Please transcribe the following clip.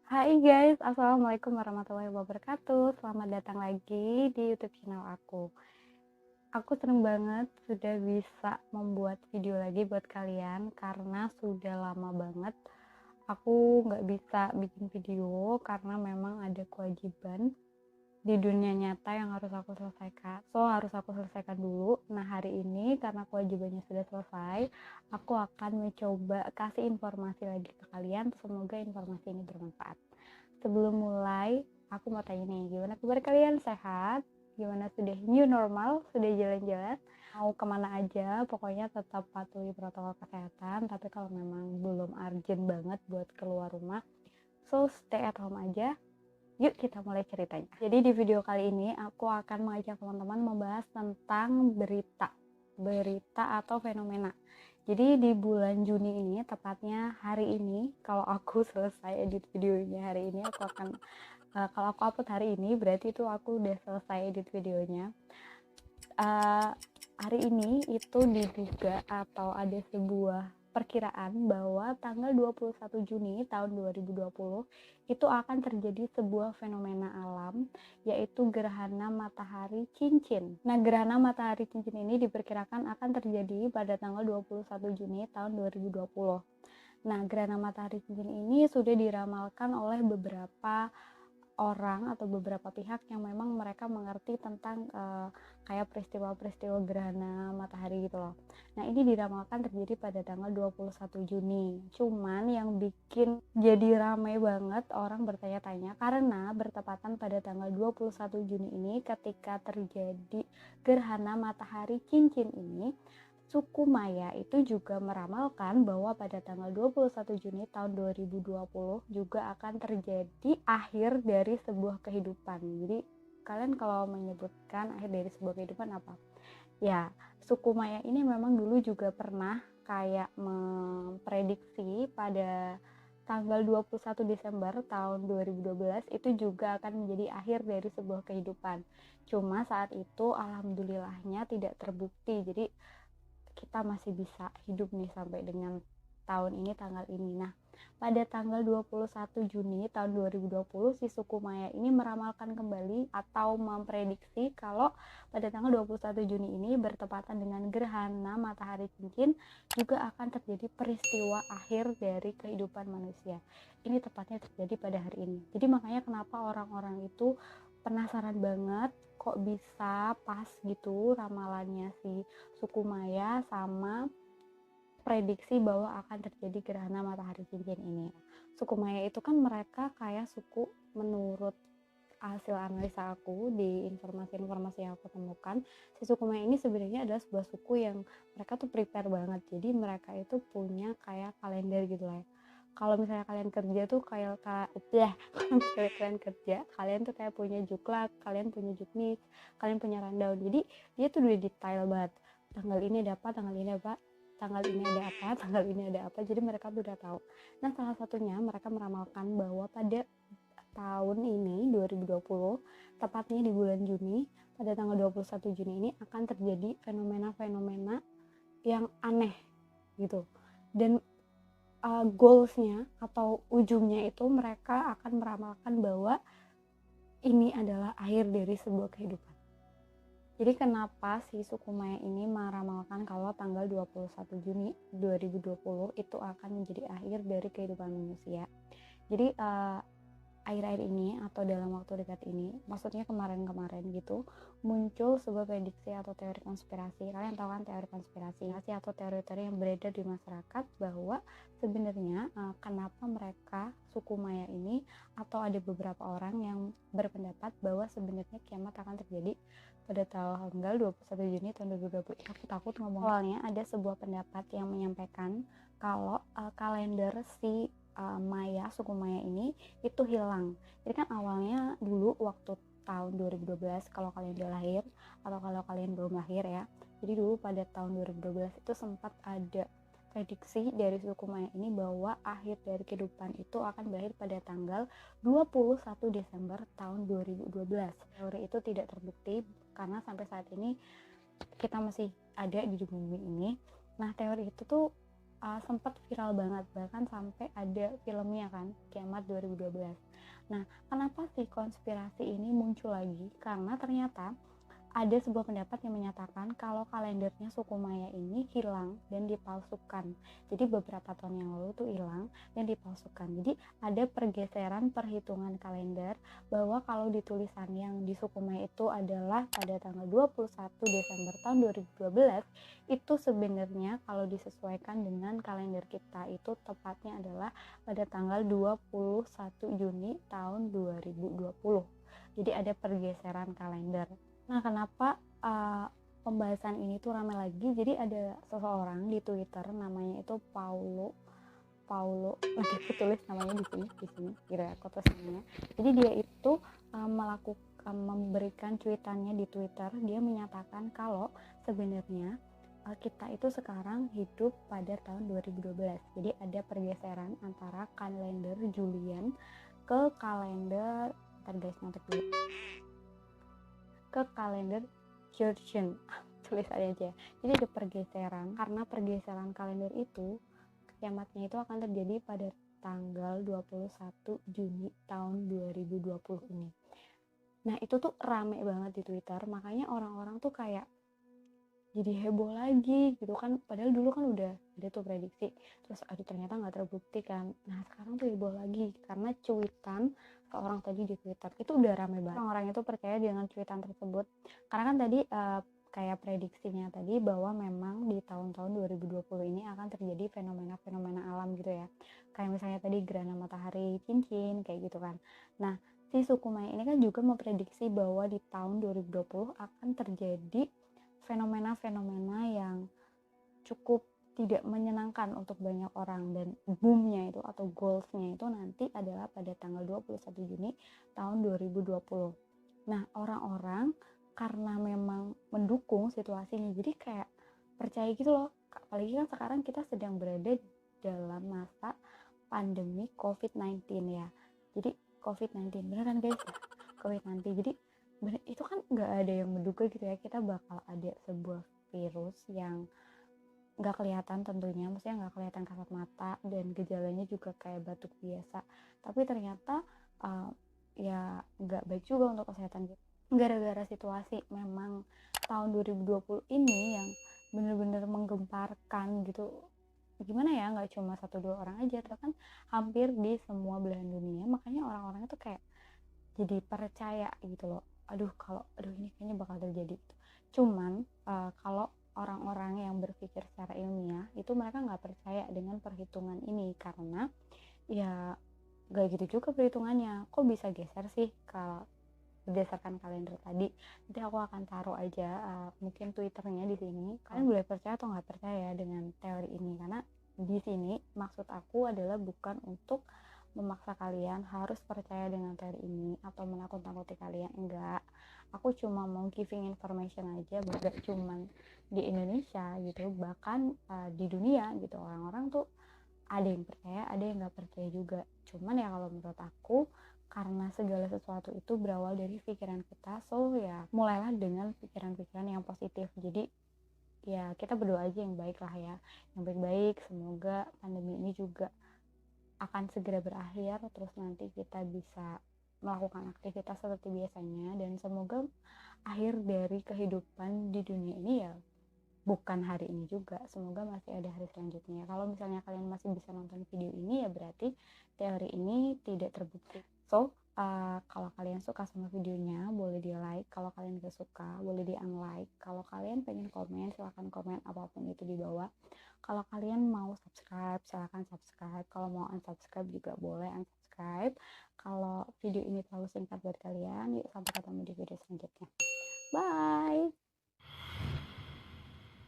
Hai guys, Assalamualaikum warahmatullahi wabarakatuh. Selamat datang lagi di YouTube channel aku. Aku seneng banget sudah bisa membuat video lagi buat kalian karena sudah lama banget aku nggak bisa bikin video karena memang ada kewajiban di dunia nyata yang harus aku selesaikan. Harus aku selesaikan dulu. Nah, hari ini karena kewajibannya sudah selesai, aku akan mencoba kasih informasi lagi ke kalian. Semoga informasi ini bermanfaat. Sebelum mulai, aku mau tanya nih, gimana kabar kalian? Sehat? Gimana sudah new normal? Sudah jalan-jalan? Mau kemana aja? Pokoknya tetap patuhi protokol kesehatan. Tapi kalau memang belum urgent banget buat keluar rumah, so stay at home aja. Yuk kita mulai ceritanya. Jadi di video kali ini aku akan mengajak teman-teman membahas tentang berita atau fenomena. Jadi di bulan Juni ini, tepatnya hari ini, kalau aku selesai edit videonya hari ini, kalau aku upload hari ini, berarti itu aku udah selesai edit videonya. Hari ini itu diduga atau ada sebuah perkiraan bahwa tanggal 21 Juni tahun 2020 itu akan terjadi sebuah fenomena alam, yaitu gerhana matahari cincin. Nah, gerhana matahari cincin ini diperkirakan akan terjadi pada tanggal 21 Juni tahun 2020. Nah, gerhana matahari cincin ini sudah diramalkan oleh beberapa orang atau beberapa pihak yang memang mereka mengerti tentang kayak peristiwa-peristiwa gerhana matahari gitu loh. Nah, ini diramalkan terjadi pada tanggal 21 Juni. Cuman yang bikin jadi ramai banget orang bertanya-tanya karena bertepatan pada tanggal 21 Juni ini ketika terjadi gerhana matahari cincin ini, suku Maya itu juga meramalkan bahwa pada tanggal 21 Juni tahun 2020 juga akan terjadi akhir dari sebuah kehidupan. Jadi kalian kalau menyebutkan akhir dari sebuah kehidupan apa? Ya, suku Maya ini memang dulu juga pernah kayak memprediksi pada tanggal 21 Desember tahun 2012 itu juga akan menjadi akhir dari sebuah kehidupan. Cuma saat itu alhamdulillahnya tidak terbukti. Jadi kita masih bisa hidup nih sampai dengan tahun ini, tanggal ini. Nah, pada tanggal 21 Juni tahun 2020 si suku Maya ini meramalkan kembali atau memprediksi kalau pada tanggal 21 Juni ini bertepatan dengan gerhana matahari cincin juga akan terjadi peristiwa akhir dari kehidupan manusia. Ini tepatnya terjadi pada hari ini. Jadi makanya kenapa orang-orang itu penasaran banget kok bisa pas gitu ramalannya si suku Maya sama prediksi bahwa akan terjadi gerhana matahari cincin ini. Suku Maya itu kan mereka kayak suku, menurut hasil analisa aku di informasi-informasi yang aku temukan, si suku Maya ini sebenarnya adalah sebuah suku yang mereka tuh prepare banget. Jadi mereka itu punya kayak kalender gitu lah ya. Kalau misalnya kalian kerja tuh kayak kalian kerja, kalian tuh kayak punya juklak, kalian punya juknis, kalian punya rundown. Jadi dia tuh udah detail banget. Tanggal ini ada apa, tanggal ini ada apa, tanggal ini ada apa, tanggal ini ada apa. Jadi mereka tuh udah tahu. Nah, salah satunya mereka meramalkan bahwa pada tahun ini 2020, tepatnya di bulan Juni, pada tanggal 21 Juni ini akan terjadi fenomena-fenomena yang aneh gitu. Dan goalsnya atau ujungnya itu mereka akan meramalkan bahwa ini adalah akhir dari sebuah kehidupan. Jadi kenapa si suku Maya ini meramalkan kalau tanggal 21 Juni 2020 itu akan menjadi akhir dari kehidupan manusia. Jadi akhir-akhir ini atau dalam waktu dekat ini, maksudnya kemarin-kemarin gitu, muncul sebuah prediksi atau teori konspirasi. Kalian tahu kan teori konspirasi atau teori-teori yang beredar di masyarakat bahwa sebenarnya kenapa mereka suku Maya ini atau ada beberapa orang yang berpendapat bahwa sebenarnya kiamat akan terjadi pada tanggal 21 Juni tahun 2020. Aku takut ngomong. Awalnya ada sebuah pendapat yang menyampaikan kalau kalender si Maya, suku Maya ini itu hilang. Jadi kan awalnya dulu waktu tahun 2012 kalau kalian udah lahir atau kalau kalian belum lahir ya. Jadi dulu pada tahun 2012 itu sempat ada prediksi dari suku Maya ini bahwa akhir dari kehidupan itu akan berakhir pada tanggal 21 Desember tahun 2012. Teori itu tidak terbukti karena sampai saat ini kita masih ada di bumi ini. Nah, teori itu tuh sempat viral banget, bahkan sampai ada filmnya kan, Kiamat 2012. Nah, kenapa sih konspirasi ini muncul lagi? Karena ternyata ada sebuah pendapat yang menyatakan kalau kalendernya suku Maya ini hilang dan dipalsukan. Jadi beberapa tahun yang lalu tuh hilang dan dipalsukan. Jadi ada pergeseran perhitungan kalender bahwa kalau di tulisan yang di suku Maya itu adalah pada tanggal 21 Desember tahun 2012, itu sebenarnya kalau disesuaikan dengan kalender kita itu tepatnya adalah pada tanggal 21 Juni tahun 2020. Jadi ada pergeseran kalender. Nah, kenapa pembahasan ini tuh ramai lagi? Jadi ada seseorang di Twitter namanya itu Paulo. Nanti aku tulis namanya di sini gitu ya, aku tulis namanya. Jadi dia itu memberikan cuitannya di Twitter. Dia menyatakan kalau sebenarnya kita itu sekarang hidup pada tahun 2012. Jadi ada pergeseran antara kalender Julian ke kalender, ntar guys nonton dulu, ke kalender Georgian. Tulis aja. Jadi ada pergeseran, karena pergeseran kalender itu kiamatnya itu akan terjadi pada tanggal 21 Juni tahun 2020 ini. Nah, itu tuh rame banget di Twitter, makanya orang-orang tuh kayak jadi heboh lagi gitu kan, padahal dulu kan udah ada tuh prediksi, terus aduh ternyata nggak terbukti kan. Nah, sekarang tuh heboh lagi karena cuitan seorang tadi di Twitter itu udah rame banget, orang-orang itu percaya dengan cuitan tersebut karena kan tadi kayak prediksinya tadi bahwa memang di tahun-tahun 2020 ini akan terjadi fenomena-fenomena alam gitu ya, kayak misalnya tadi gerhana matahari cincin kayak gitu kan. Nah, si suku Maya ini kan juga memprediksi bahwa di tahun 2020 akan terjadi fenomena-fenomena yang cukup tidak menyenangkan untuk banyak orang, dan boomnya itu atau goalsnya itu nanti adalah pada tanggal 21 Juni tahun 2020. Nah, orang-orang karena memang mendukung situasi ini, jadi kayak percaya gitu loh. Apalagi kan sekarang kita sedang berada dalam masa pandemi COVID-19 ya. Jadi COVID-19 bener kan guys ya? COVID-19. Jadi itu kan nggak ada yang menduga gitu ya kita bakal ada sebuah virus yang nggak kelihatan tentunya, maksudnya nggak kelihatan kasat mata dan gejalanya juga kayak batuk biasa, tapi ternyata ya nggak baik juga untuk kesehatan kita. Gara-gara situasi memang tahun 2020 ini yang bener-bener menggemparkan gitu, gimana ya, nggak cuma 1-2 orang aja, tapi kan hampir di semua belahan dunia, makanya orang-orang itu kayak jadi percaya gitu loh, aduh ini kayaknya bakal terjadi gitu. Cuman kalau orang-orang yang berpikir secara ilmiah itu mereka nggak percaya dengan perhitungan ini, karena ya gak gitu juga perhitungannya, kok bisa geser sih kalau berdasarkan kalender tadi. Nanti aku akan taruh aja mungkin twitternya di sini, kalian boleh percaya atau nggak percaya dengan teori ini, karena di sini maksud aku adalah bukan untuk memaksa kalian harus percaya dengan teori ini atau menakut-nakuti kalian, enggak. Aku cuma mau giving information aja, enggak cuman di Indonesia gitu, bahkan di dunia gitu, orang-orang tuh ada yang percaya, ada yang nggak percaya juga. Cuman ya kalau menurut aku, karena segala sesuatu itu berawal dari pikiran kita, so ya mulailah dengan pikiran-pikiran yang positif. Jadi ya kita berdoa aja yang baik lah ya, yang baik-baik. Semoga pandemi ini juga akan segera berakhir, terus nanti kita bisa melakukan aktivitas seperti biasanya, dan semoga akhir dari kehidupan di dunia ini ya bukan hari ini juga, semoga masih ada hari selanjutnya. Kalau misalnya kalian masih bisa nonton video ini ya berarti teori ini tidak terbukti. So kalau kalian suka sama videonya boleh di like, kalau kalian gak suka boleh di unlike. Kalau kalian pengen komen silahkan komen apapun itu di bawah. Kalau kalian mau subscribe silahkan subscribe, kalau mau unsubscribe juga boleh unsubscribe. Kalau video ini terlalu singkat buat kalian, yuk sampai ketemu di video selanjutnya. Bye.